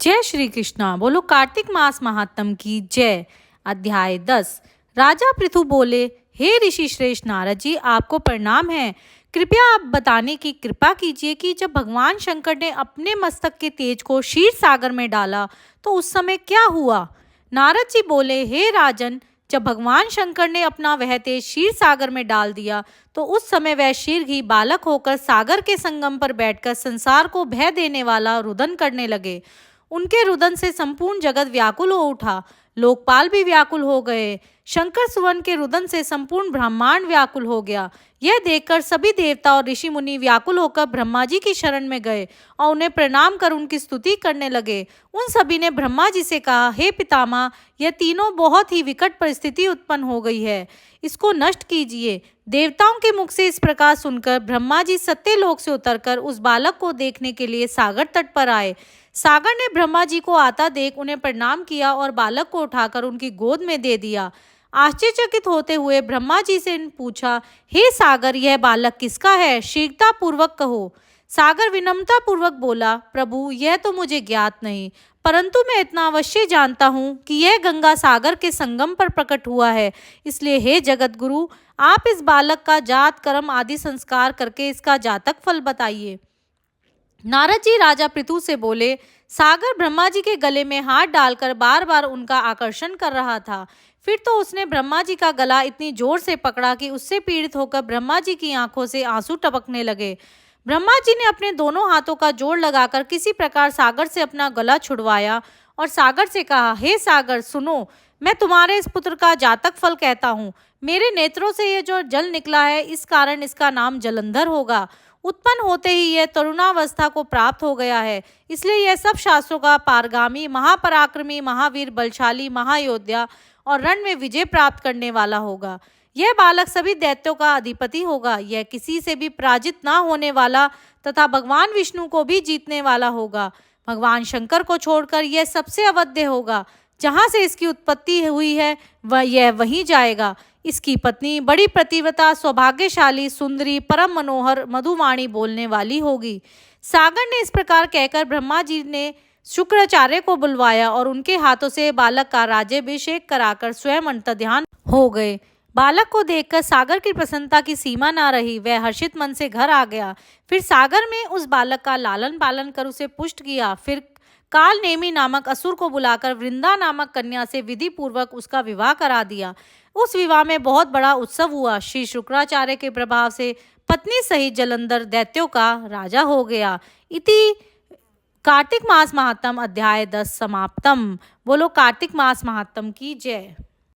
जय श्री कृष्णा। बोलो कार्तिक मास महात्म की जय। अध्याय 10। राजा पृथु बोले, हे ऋषि श्रेष्ठ नारद जी, आपको प्रणाम है। कृपया आप बताने की कृपा कीजिए कि जब भगवान शंकर ने अपने मस्तक के तेज को क्षीर सागर में डाला तो उस समय क्या हुआ। नारद जी बोले, हे राजन, जब भगवान शंकर ने अपना वह तेज क्षीर सागर में डाल दिया तो उस समय वह शीघ्र बालक होकर सागर के संगम पर बैठकर संसार को भय देने वाला रुदन करने लगे। उनके रुदन से संपूर्ण जगत व्याकुल हो उठा, लोकपाल भी व्याकुल हो गए। शंकर सुवन के रुदन से संपूर्ण ब्रह्मांड व्याकुल हो गया। यह देखकर सभी देवता और ऋषि मुनि व्याकुल होकर ब्रह्मा जी की शरण में गए और उन्हें प्रणाम कर उनकी स्तुति करने लगे। उन सभी ने ब्रह्मा जी से कहा, हे पितामह, यह तीनों बहुत ही विकट परिस्थिति उत्पन्न हो गई है, इसको नष्ट कीजिए। देवताओं के मुख से इस प्रकार सुनकर ब्रह्मा जी सत्यलोक से उतरकर उस बालक को देखने के लिए सागर तट पर आए। सागर ने ब्रह्मा जी को आता देख उन्हें प्रणाम किया और बालक को उठाकर उनकी गोद में दे दिया। आश्चर्यचकित होते हुए ब्रह्मा जी से पूछा, हे सागर, यह बालक किसका है? शीघ्रता पूर्वक कहो। सागर विनम्रता पूर्वक बोला, प्रभु, यह तो मुझे ज्ञात नहीं, परंतु मैं इतना अवश्य जानता हूँ कि यह गंगा सागर के संगम पर प्रकट हुआ है। इसलिए हे जगत गुरु, आप इस बालक का जात कर्म आदि संस्कार करके इसका जातक फल बताइए। नारद जी राजा पृथु से बोले, सागर ब्रह्मा जी के गले में हाथ डालकर बार बार उनका आकर्षण कर रहा था। फिर तो उसने ब्रह्मा जी का गला इतनी जोर से पकड़ा कि उससे पीड़ित होकर ब्रह्मा जी की आंखों से आंसू टपकने लगे। ब्रह्मा जी ने अपने दोनों हाथों का जोड़ लगाकर किसी प्रकार सागर से अपना गला छुड़वाया और सागर से कहा, हे सागर, सुनो, मैं तुम्हारे इस पुत्र का जातक फल कहता हूँ। मेरे नेत्रों से ये जो जल निकला है, इस कारण इसका नाम जलंधर होगा। उत्पन्न होते ही यह तरुणावस्था को प्राप्त हो गया है, इसलिए यह सब शास्त्रों का पारगामी, महापराक्रमी, महावीर, बलशाली, महायोद्धा और रण में विजय प्राप्त करने वाला होगा। यह बालक सभी दैत्यों का अधिपति होगा। यह किसी से भी पराजित ना होने वाला तथा भगवान विष्णु को भी जीतने वाला होगा। भगवान शंकर को छोड़कर यह सबसे अवध्य होगा। जहाँ से इसकी उत्पत्ति हुई है यह वहीं जाएगा। इसकी पत्नी बड़ी प्रतिव्रता, सौभाग्यशाली, सुंदरी, परम मनोहर, मधुवाणी बोलने वाली होगी। सागर ने इस प्रकार कहकर ब्रह्मा जी ने शुक्राचार्य को बुलवाया और उनके हाथों से बालक का राज्याभिषेक कराकर स्वयं अंतर्ध्यान हो गए। बालक को देखकर सागर की प्रसन्नता की सीमा ना रही। वह हर्षित मन से घर आ गया। फिर सागर में उस बालक का लालन पालन कर उसे पुष्ट किया। फिर काल नेमी नामक असुर को बुलाकर वृंदा नामक कन्या से विधि पूर्वक उसका विवाह करा दिया। उस विवाह में बहुत बड़ा उत्सव हुआ। श्री शुक्राचार्य के प्रभाव से पत्नी सहित जलंधर दैत्यों का राजा हो गया। इति कार्तिक मास महात्म अध्याय 10 समाप्तम। बोलो कार्तिक मास महात्म की जय।